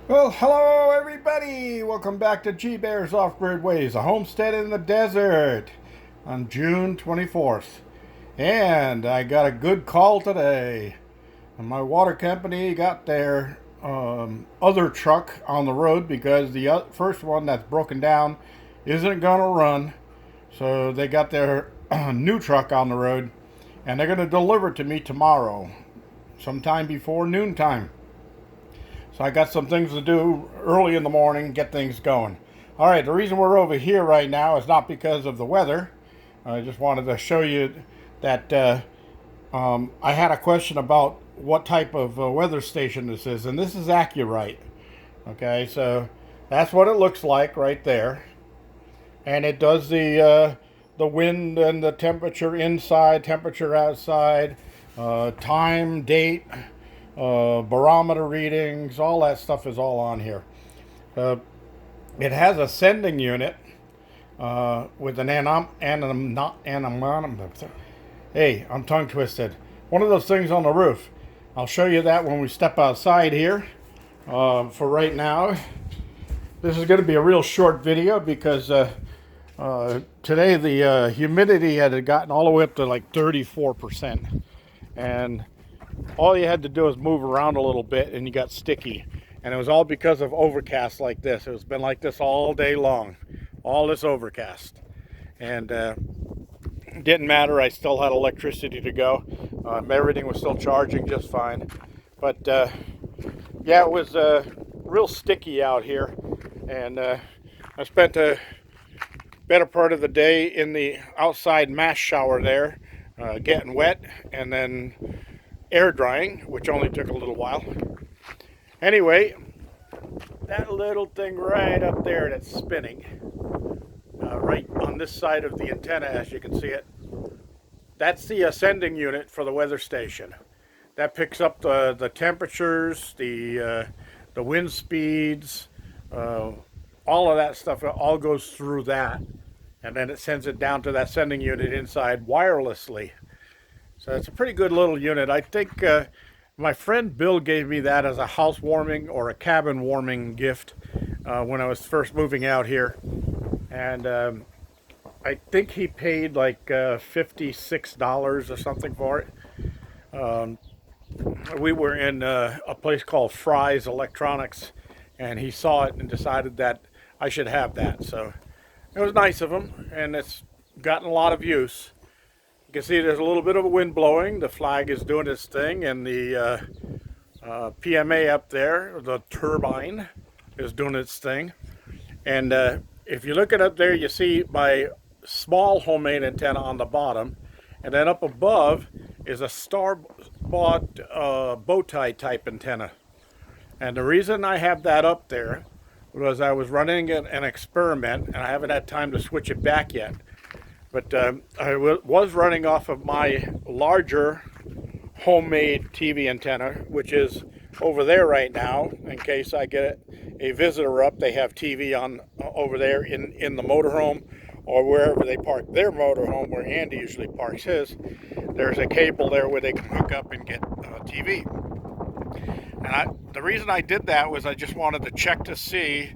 Well, hello everybody! Welcome back to G Bear's Off-Grid Ways, a homestead in the desert on June 24th. And I got a good call today. And my water company got their other truck on the road because the first one that's broken down isn't going to run. So they got their new truck on the road and they're going to deliver it to me tomorrow, sometime before noontime. So I got some things to do early in the morning, get things going. All right, the reason we're over here right now is not because of the weather. I just wanted to show you that I had a question about what type of weather station this is, and this is Accurite. Okay, so that's what it looks like right there, and it does the wind and the temperature inside, temperature outside, time, date, barometer readings, all that stuff is all on here. Uh, it has a sending unit with an hey, I'm tongue twisted. One of those things on the roof. I'll show you that when we step outside here. For right now, this is going to be a real short video because today the humidity had gotten all the way up to like 34%. And all you had to do is move around a little bit and you got sticky. And it was all because of overcast like this. It's been like this all day long, all this overcast. And it didn't matter, I still had electricity to go. Everything was still charging just fine. But yeah, it was real sticky out here. And I spent a better part of the day in the outside mass shower there, getting wet, and then air drying, which only took a little while. Anyway, that little thing right up there that's spinning, right on this side of the antenna, as you can see it, that's the ascending unit for the weather station. That picks up the temperatures, the wind speeds, all of that stuff. It all goes through that, and then it sends it down to that sending unit inside wirelessly. So it's a pretty good little unit. I think my friend Bill gave me that as a housewarming or a cabin warming gift when I was first moving out here. And I think he paid like $56 or something for it. We were in a place called Fry's Electronics, and he saw it and decided that I should have that. So it was nice of him, and it's gotten a lot of use. You can see there's a little bit of a wind blowing. The flag is doing its thing, and the PMA up there, the turbine, is doing its thing. And if you look at up there, you see my small homemade antenna on the bottom, and then up above is a star-bought bow tie type antenna. And the reason I have that up there was I was running an experiment, and I haven't had time to switch it back yet. But I was running off of my larger homemade TV antenna, which is over there right now. In case I get a visitor up, they have TV on over there in the motorhome or wherever they park their motorhome, where Andy usually parks his. There's a cable there where they can hook up and get TV. And the reason I did that was I just wanted to check to see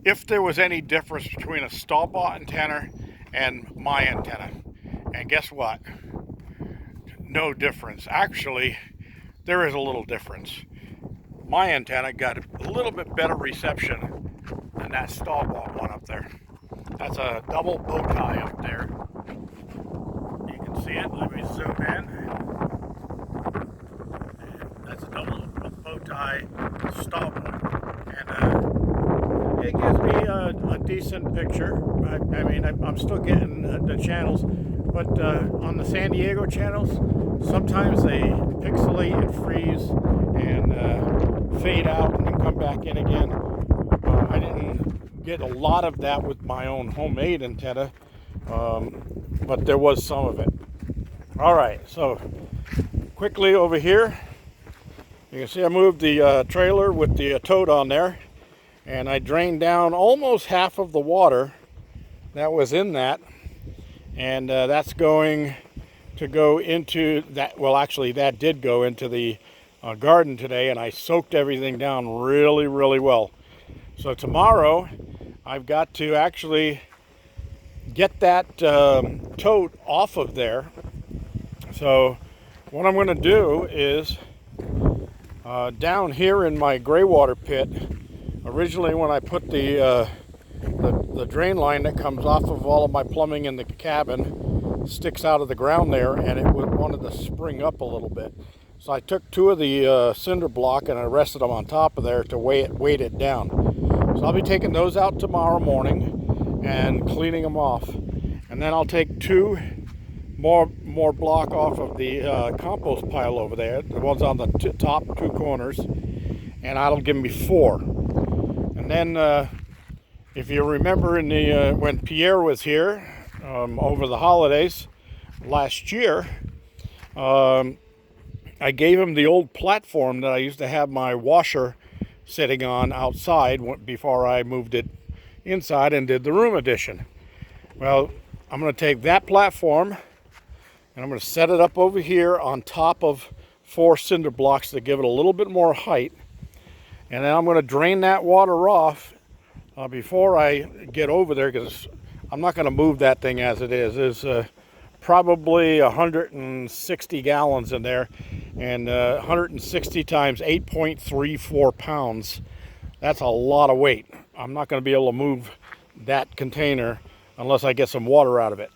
if there was any difference between a stall-bought antenna and my antenna. And guess what? No difference. Actually, there is a little difference. My antenna got a little bit better reception than that stall-bought one up there. That's a double bow tie up there. You can see it. Let me zoom in. That's a double bow tie stall-bought. And it gives me a decent picture. I mean, I'm still getting the channels, but on the San Diego channels, sometimes they pixelate and freeze and fade out and then come back in again. I didn't get a lot of that with my own homemade antenna, but there was some of it. All right, so quickly over here, you can see I moved the trailer with the tote on there. And I drained down almost half of the water that was in that. And that's going to go into that. Well, actually, that did go into the garden today, and I soaked everything down really, really well. So tomorrow I've got to actually get that tote off of there. So what I'm going to do is down here in my gray water pit, originally when I put the drain line that comes off of all of my plumbing in the cabin sticks out of the ground there, and it wanted to spring up a little bit. So I took two of the cinder block and I rested them on top of there to weight it down. So I'll be taking those out tomorrow morning and cleaning them off. And then I'll take two more block off of the compost pile over there, the ones on the top two corners, and that'll give me 4. And then if you remember in the when Pierre was here over the holidays last year, I gave him the old platform that I used to have my washer sitting on outside before I moved it inside and did the room addition. Well, I'm going to take that platform and I'm going to set it up over here on top of 4 cinder blocks to give it a little bit more height. And then I'm going to drain that water off before I get over there, because I'm not going to move that thing as it is. There's probably 160 gallons in there, and 160 times 8.34 pounds. That's a lot of weight. I'm not going to be able to move that container unless I get some water out of it.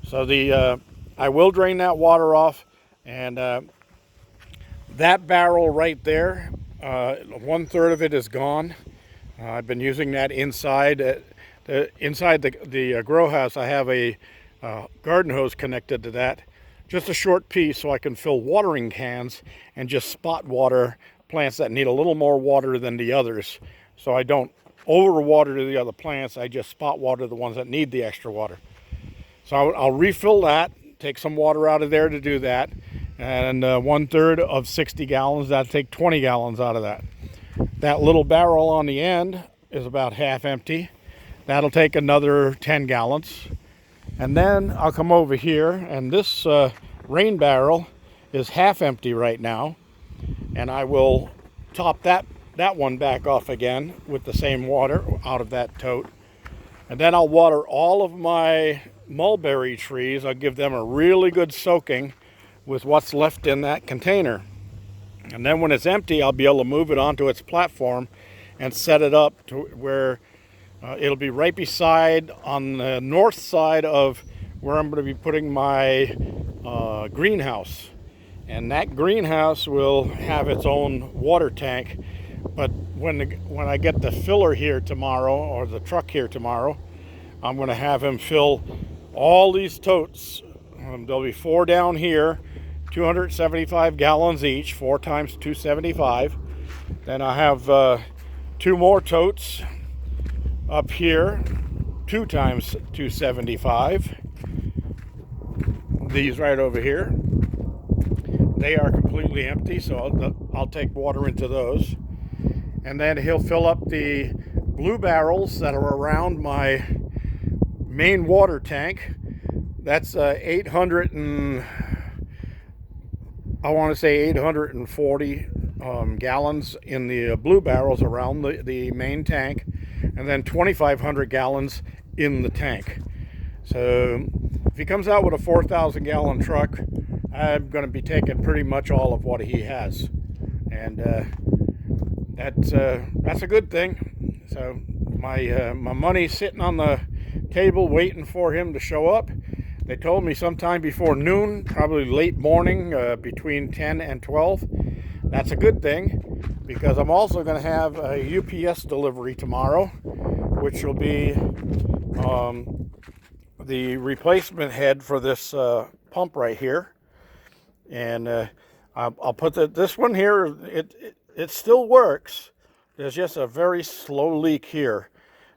So I will drain that water off, and that barrel right there, 1/3 of it is gone. I've been using that inside. Inside the grow house, I have a garden hose connected to that. Just a short piece so I can fill watering cans and just spot water plants that need a little more water than the others. So I don't overwater the other plants. I just spot water the ones that need the extra water. So I'll refill that, take some water out of there to do that. And 1/3 of 60 gallons, that'll take 20 gallons out of that. That little barrel on the end is about half empty. That'll take another 10 gallons. And then I'll come over here, and this rain barrel is half empty right now. And I will top that one back off again with the same water out of that tote. And then I'll water all of my mulberry trees. I'll give them a really good soaking with what's left in that container. And then when it's empty, I'll be able to move it onto its platform and set it up to where it'll be right beside, on the north side of where I'm going to be putting my greenhouse. And that greenhouse will have its own water tank. But when I get the filler here tomorrow, or the truck here tomorrow, I'm going to have him fill all these totes. There'll be 4 down here, 275 gallons each, 4 times 275. Then I have 2 more totes up here, 2 times 275. These right over here. They are completely empty, so I'll take water into those. And then he'll fill up the blue barrels that are around my main water tank. That's 840 gallons in the blue barrels around the main tank, and then 2,500 gallons in the tank. So if he comes out with a 4,000 gallon truck, I'm going to be taking pretty much all of what he has, and that's a good thing. So my money's sitting on the table waiting for him to show up. They told me sometime before noon, probably late morning, between 10 and 12. That's a good thing, because I'm also going to have a UPS delivery tomorrow, which will be the replacement head for this pump right here. And I'll put this one here. It still works. There's just a very slow leak here.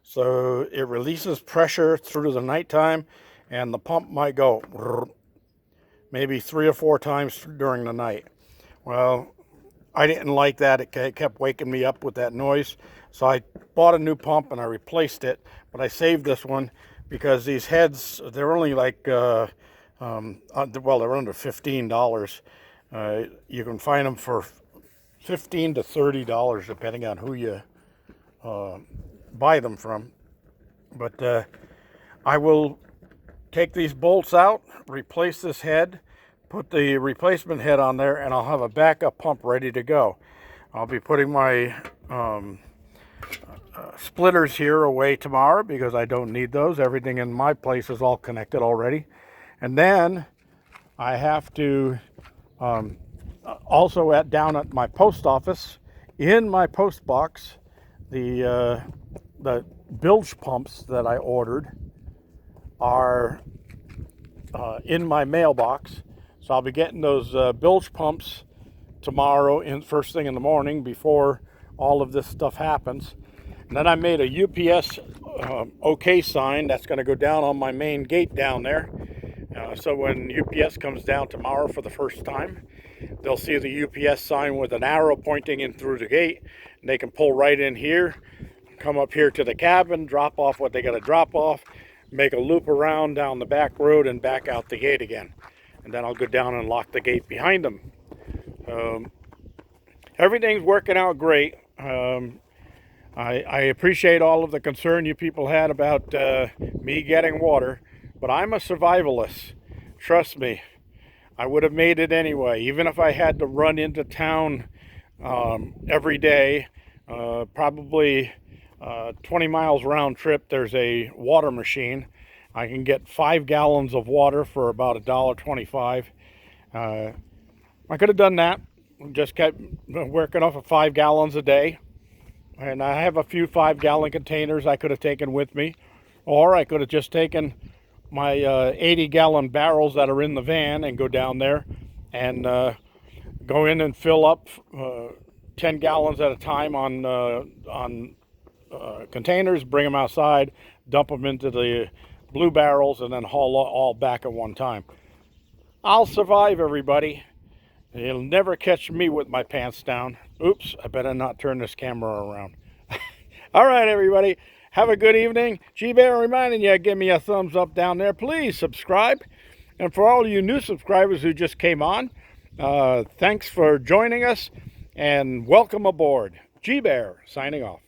So it releases pressure through the nighttime, and the pump might go maybe 3 or 4 times during the night. Well, I didn't like that. It kept waking me up with that noise. So I bought a new pump and I replaced it. But I saved this one because these heads, they're only like, well, they're under $15. You can find them for $15 to $30 depending on who you buy them from. But I will take these bolts out, replace this head, put the replacement head on there, and I'll have a backup pump ready to go. I'll be putting my splitters here away tomorrow because I don't need those. Everything in my place is all connected already. And then I have to also down at my post office, in my post box, the bilge pumps that I ordered are in my mailbox. So I'll be getting those bilge pumps tomorrow, in first thing in the morning before all of this stuff happens. And then I made a UPS OK sign that's going to go down on my main gate down there. So when UPS comes down tomorrow for the first time, they'll see the UPS sign with an arrow pointing in through the gate, and they can pull right in here, come up here to the cabin, drop off what they got to drop off, make a loop around down the back road and back out the gate again. And then I'll go down and lock the gate behind them. Everything's working out great. I appreciate all of the concern you people had about me getting water, but I'm a survivalist. Trust me, I would have made it anyway, even if I had to run into town every day, probably 20 miles round trip. There's a water machine. I can get 5 gallons of water for about $1.25. I could have done that. Just kept working off of 5 gallons a day. And I have a few 5-gallon containers I could have taken with me. Or I could have just taken my 80-gallon barrels that are in the van and go down there and go in and fill up 10 gallons at a time on containers, bring them outside, dump them into the blue barrels, and then haul all back at one time. I'll survive, everybody. You'll never catch me with my pants down. Oops, I better not turn this camera around. All right, everybody. Have a good evening. G-Bear reminding you, give me a thumbs up down there. Please subscribe. And for all you new subscribers who just came on, thanks for joining us and welcome aboard. G-Bear signing off.